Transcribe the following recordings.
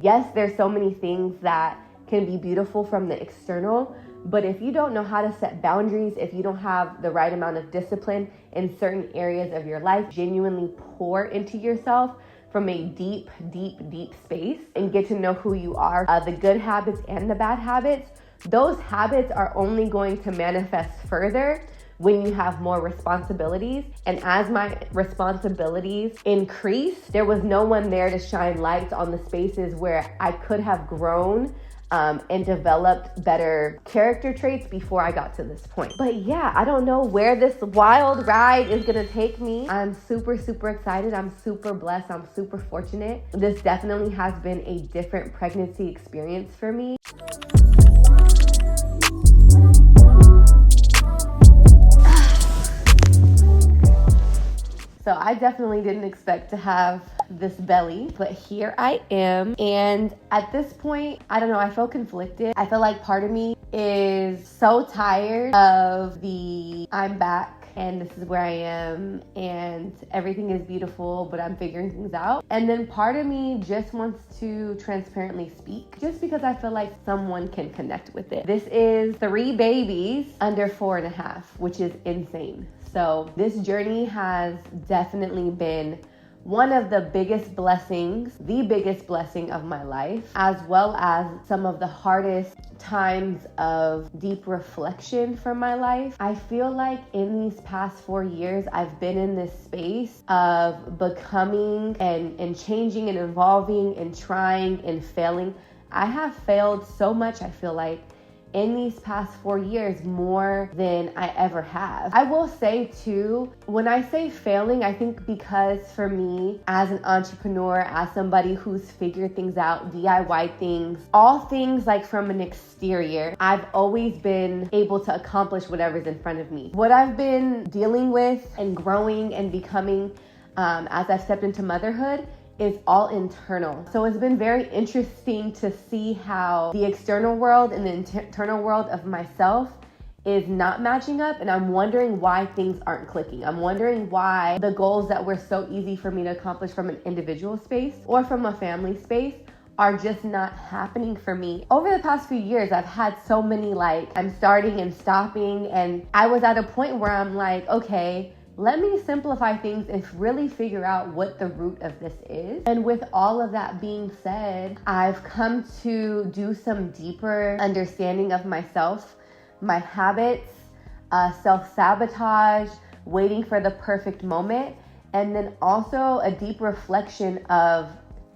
Yes, there's so many things that can be beautiful from the external, but if you don't know how to set boundaries, if you don't have the right amount of discipline in certain areas of your life, genuinely pour into yourself from a deep, deep, deep space and get to know who you are, the good habits and the bad habits, those habits are only going to manifest further when you have more responsibilities. And as my responsibilities increased, there was no one there to shine lights on the spaces where I could have grown and developed better character traits before I got to this point. But yeah, I don't know where this wild ride is gonna take me. I'm super, super excited. I'm super blessed. I'm super fortunate. This definitely has been a different pregnancy experience for me. So I definitely didn't expect to have this belly, but here I am. And at this point, I don't know, I feel conflicted. I feel like part of me is so tired of the I'm back and this is where I am and everything is beautiful, but I'm figuring things out. And then part of me just wants to transparently speak just because I feel like someone can connect with it. This is 3 babies under 4.5, which is insane. So this journey has definitely been one of the biggest blessings, the biggest blessing of my life, as well as some of the hardest times of deep reflection from my life. I feel like in these past 4 years, I've been in this space of becoming and changing and evolving and trying and failing. I have failed so much, I feel like, in these past 4 years, more than I ever have. I will say too, when I say failing, I think because for me as an entrepreneur, as somebody who's figured things out, DIY things, all things like from an exterior, I've always been able to accomplish whatever's in front of me. What I've been dealing with and growing and becoming as I've stepped into motherhood is all internal. So it's been very interesting to see how the external world and the internal world of myself is not matching up, and I'm wondering why things aren't clicking. I'm wondering why the goals that were so easy for me to accomplish from an individual space or from a family space are just not happening for me. Over the past few years, I've had so many I'm starting and stopping, and I was at a point where I'm like, okay, let me simplify things and really figure out what the root of this is. And with all of that being said, I've come to do some deeper understanding of myself, my habits, self-sabotage, waiting for the perfect moment, and then also a deep reflection of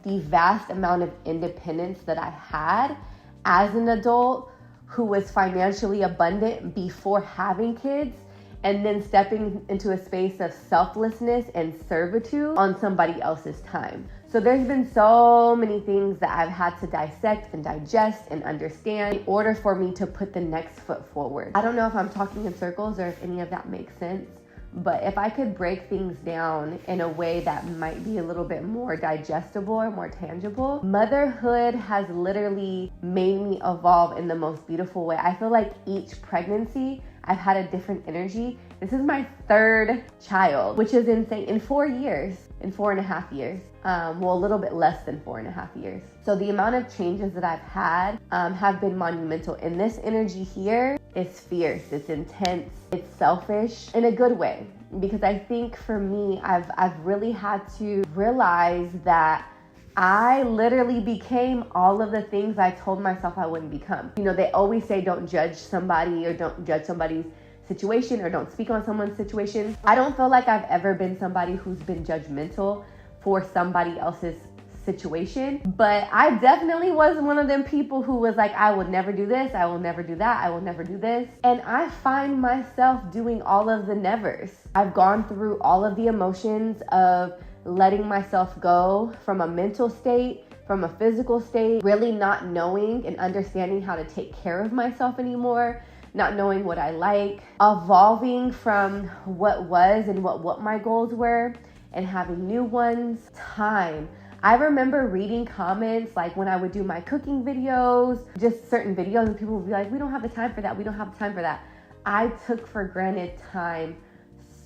the vast amount of independence that I had as an adult who was financially abundant before having kids, and then stepping into a space of selflessness and servitude on somebody else's time. So there's been so many things that I've had to dissect and digest and understand in order for me to put the next foot forward. I don't know if I'm talking in circles or if any of that makes sense, but if I could break things down in a way that might be a little bit more digestible or more tangible, motherhood has literally made me evolve in the most beautiful way. I feel like each pregnancy, I've had a different energy. This is my 3rd child, which is insane, in 4 years, in 4.5 years. Well, a little bit less than 4.5 years. So the amount of changes that I've had have been monumental. And this energy here is fierce, it's intense, it's selfish in a good way. Because I think for me, I've really had to realize that I literally became all of the things I told myself I wouldn't become. You know, they always say don't judge somebody or don't judge somebody's situation or don't speak on someone's situation. I don't feel like I've ever been somebody who's been judgmental for somebody else's situation, but I definitely was one of them people who was like, I would never do this, I will never do that, I will never do this. And I find myself doing all of the nevers. I've gone through all of the emotions of letting myself go from a mental state, from a physical state, really not knowing and understanding how to take care of myself anymore, not knowing what I like, evolving from what was and what my goals were and having new ones. Time. I remember reading comments like when I would do my cooking videos, just certain videos, and people would be like, we don't have the time for that, we don't have the time for that. I took for granted time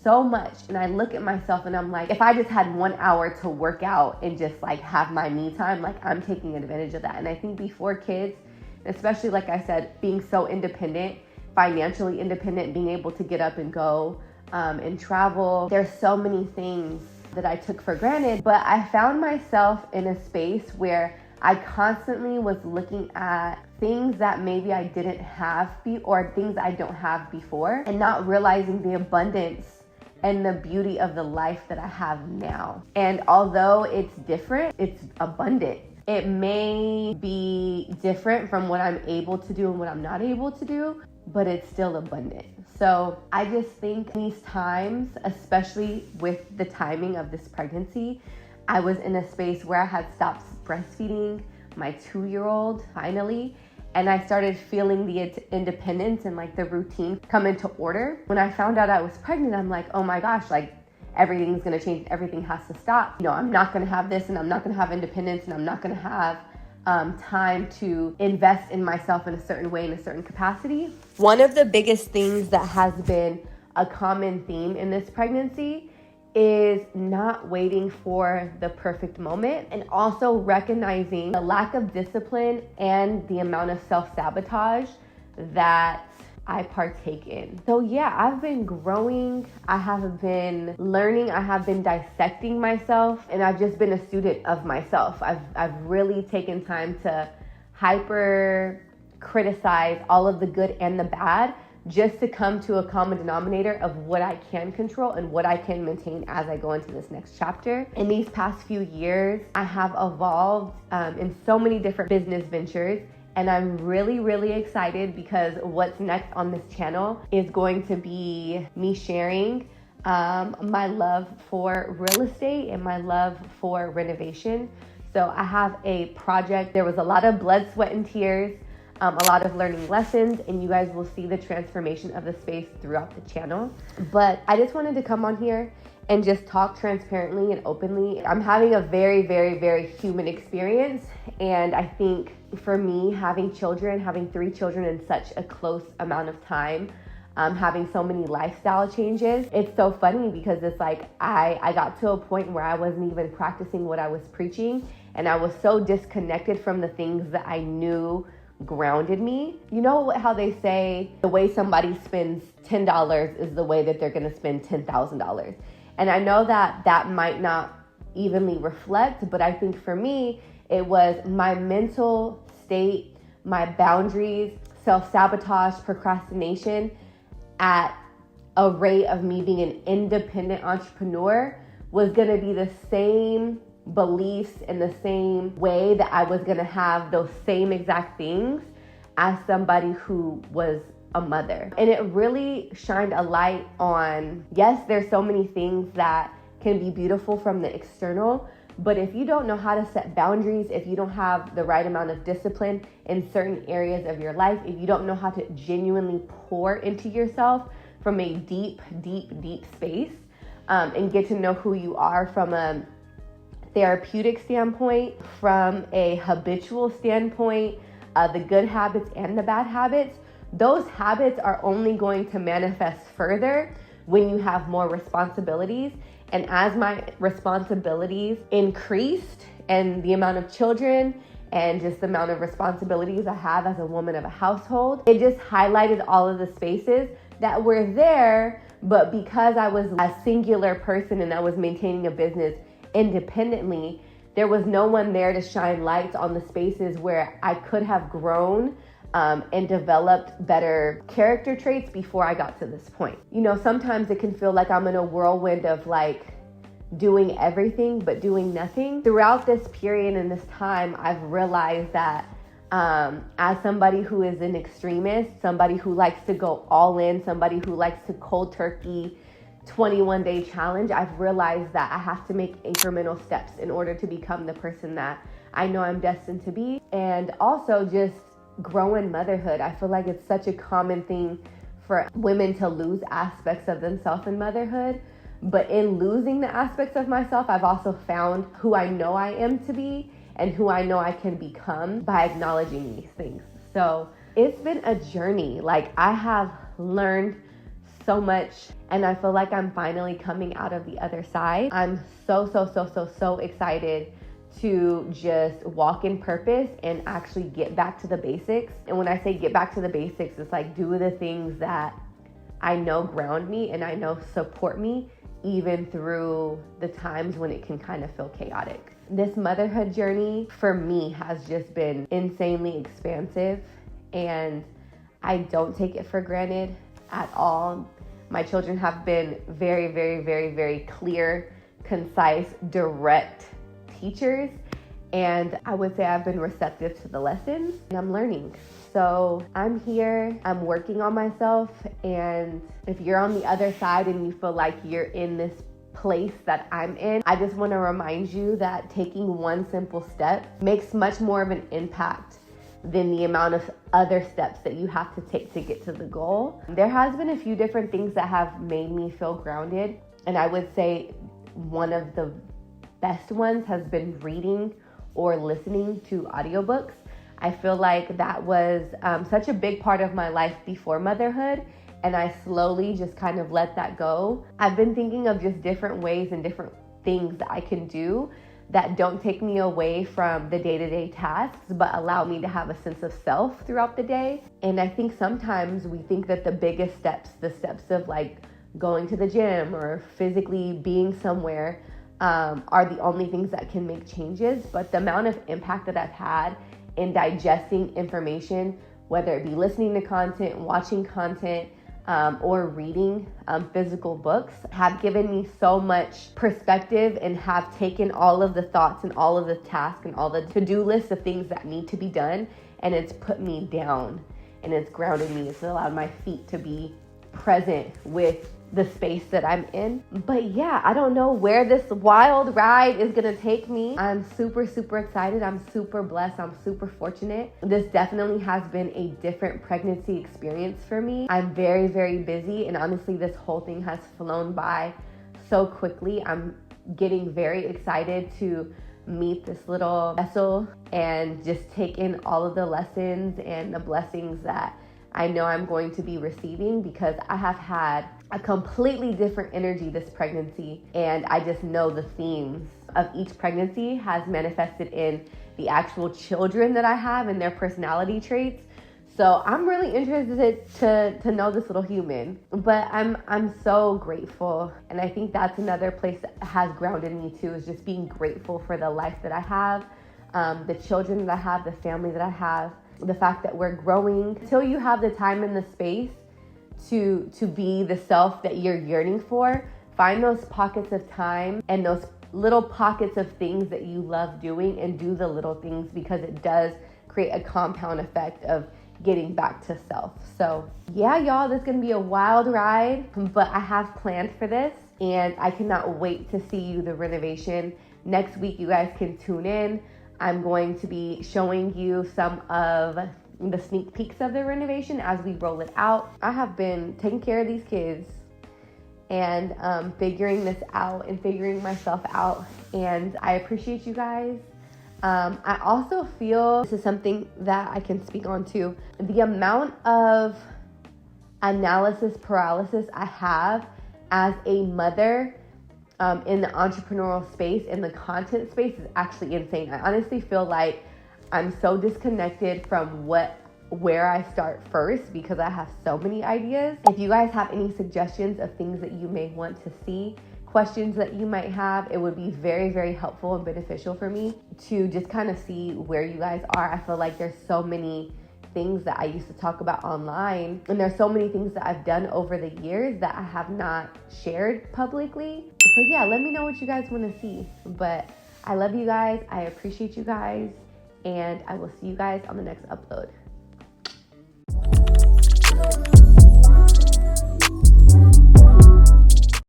so much. And I look at myself and I'm like, if I just had 1 hour to work out and just like have my me time, like I'm taking advantage of that. And I think before kids, especially like I said, being so independent, financially independent, being able to get up and go and travel, there's so many things that I took for granted. But I found myself in a space where I constantly was looking at things that maybe I didn't have or things I don't have before, and not realizing the abundance and the beauty of the life that I have now. And although it's different, it's abundant. It may be different from what I'm able to do and what I'm not able to do, but it's still abundant. So I just think these times, especially with the timing of this pregnancy, I was in a space where I had stopped breastfeeding my 2-year-old finally, and I started feeling the independence and like the routine come into order. When I found out I was pregnant, I'm like, oh my gosh, like everything's gonna change, everything has to stop. You know, I'm not gonna have this, and I'm not gonna have independence, and I'm not gonna have time to invest in myself in a certain way, in a certain capacity. One of the biggest things that has been a common theme in this pregnancy is not waiting for the perfect moment, and also recognizing the lack of discipline and the amount of self-sabotage that I partake in. So yeah, I've been growing, I have been learning, I have been dissecting myself, and I've just been a student of myself. I've really taken time to hyper criticize all of the good and the bad, just to come to a common denominator of what I can control and what I can maintain as I go into this next chapter. In these past few years, I have evolved in so many different business ventures, and I'm really, really excited because what's next on this channel is going to be me sharing my love for real estate and my love for renovation. So I have a project. There was a lot of blood, sweat, and tears, a lot of learning lessons, and you guys will see the transformation of the space throughout the channel. But I just wanted to come on here and just talk transparently and openly. I'm having a very, very, very human experience. And I think for me, having 3 children in such a close amount of time, having so many lifestyle changes, it's so funny because it's like I got to a point where I wasn't even practicing what I was preaching, and I was so disconnected from the things that I knew grounded me. You know how they say the way somebody spends $10 is the way that they're gonna spend $10,000. And I know that that might not evenly reflect, but I think for me, it was my mental state, my boundaries, self-sabotage, procrastination at a rate of me being an independent entrepreneur was gonna be the same beliefs in the same way that I was gonna have those same exact things as somebody who was a mother. And it really shined a light on, yes, there's so many things that can be beautiful from the external, but if you don't know how to set boundaries, if you don't have the right amount of discipline in certain areas of your life, if you don't know how to genuinely pour into yourself from a deep, deep, deep space, and get to know who you are from a therapeutic standpoint, from a habitual standpoint, the good habits and the bad habits, those habits are only going to manifest further when you have more responsibilities. And as my responsibilities increased, and the amount of children and just the amount of responsibilities I have as a woman of a household, it just highlighted all of the spaces that were there, but because I was a singular person and I was maintaining a business independently, there was no one there to shine lights on the spaces where I could have grown and developed better character traits before I got to this point. You know, sometimes it can feel like I'm in a whirlwind of like doing everything but doing nothing. Throughout this period and this time, I've realized that as somebody who is an extremist, somebody who likes to go all in, somebody who likes to cold turkey 21-day challenge, I've realized that I have to make incremental steps in order to become the person that I know I'm destined to be. And also just grow in motherhood. I feel like it's such a common thing for women to lose aspects of themselves in motherhood. But in losing the aspects of myself, I've also found who I know I am to be and who I know I can become by acknowledging these things. So it's been a journey. Like, I have learned so much, and I feel like I'm finally coming out of the other side. I'm so excited to just walk in purpose and actually get back to the basics. And when I say get back to the basics, it's like do the things that I know ground me and I know support me even through the times when it can kind of feel chaotic. This motherhood journey for me has just been insanely expansive, and I don't take it for granted at all. My children have been very clear, concise, direct teachers, and I would say I've been receptive to the lessons and I'm learning. So I'm here, I'm working on myself, and if you're on the other side and you feel like you're in this place that I'm in, I just want to remind you that taking one simple step makes much more of an impact than the amount of other steps that you have to take to get to the goal. There has been a few different things that have made me feel grounded, and I would say one of the best ones has been reading or listening to audiobooks. I feel like that was such a big part of my life before motherhood, and I slowly just kind of let that go. I've been thinking of just different ways and different things that I can do that don't take me away from the day-to-day tasks, but allow me to have a sense of self throughout the day. And I think sometimes we think that the biggest steps, the steps of like going to the gym or physically being somewhere, are the only things that can make changes. But the amount of impact that I've had in digesting information, whether it be listening to content, watching content, or reading physical books, have given me so much perspective and have taken all of the thoughts and all of the tasks and all the to-do lists of things that need to be done, and it's put me down and it's grounded me. It's allowed my feet to be present with the space that I'm in. But yeah, I don't know where this wild ride is gonna take me. I'm super excited. I'm super blessed. I'm super fortunate. This definitely has been a different pregnancy experience for me. I'm very busy, and honestly, this whole thing has flown by so quickly. I'm getting very excited to meet this little vessel and just take in all of the lessons and the blessings that I know I'm going to be receiving, because I have had a completely different energy this pregnancy, and I just know the themes of each pregnancy has manifested in the actual children that I have and their personality traits. So I'm really interested to know this little human, but I'm so grateful. And I think that's another place that has grounded me too, is just being grateful for the life that I have, the children that I have, the family that I have, the fact that we're growing. Until you have the time and the space to be the self that you're yearning for, find those pockets of time and those little pockets of things that you love doing, and do the little things, because it does create a compound effect of getting back to self. So yeah, y'all, this is gonna be a wild ride, but I have planned for this, and I cannot wait to see you the renovation. Next week, you guys can tune in. I'm going to be showing you some of the sneak peeks of the renovation as we roll it out. I have been taking care of these kids and figuring this out and figuring myself out, and I appreciate you guys. I also feel this is something that I can speak on too. The amount of analysis paralysis I have as a mother in the entrepreneurial space, in the content space, is actually insane. I honestly feel like I'm so disconnected from where I start first, because I have so many ideas. If you guys have any suggestions of things that you may want to see, questions that you might have, it would be very helpful and beneficial for me to just kind of see where you guys are. I feel like there's so many things that I used to talk about online, and there's so many things that I've done over the years that I have not shared publicly. So yeah, let me know what you guys want to see. But I love you guys, I appreciate you guys, and I will see you guys on the next upload.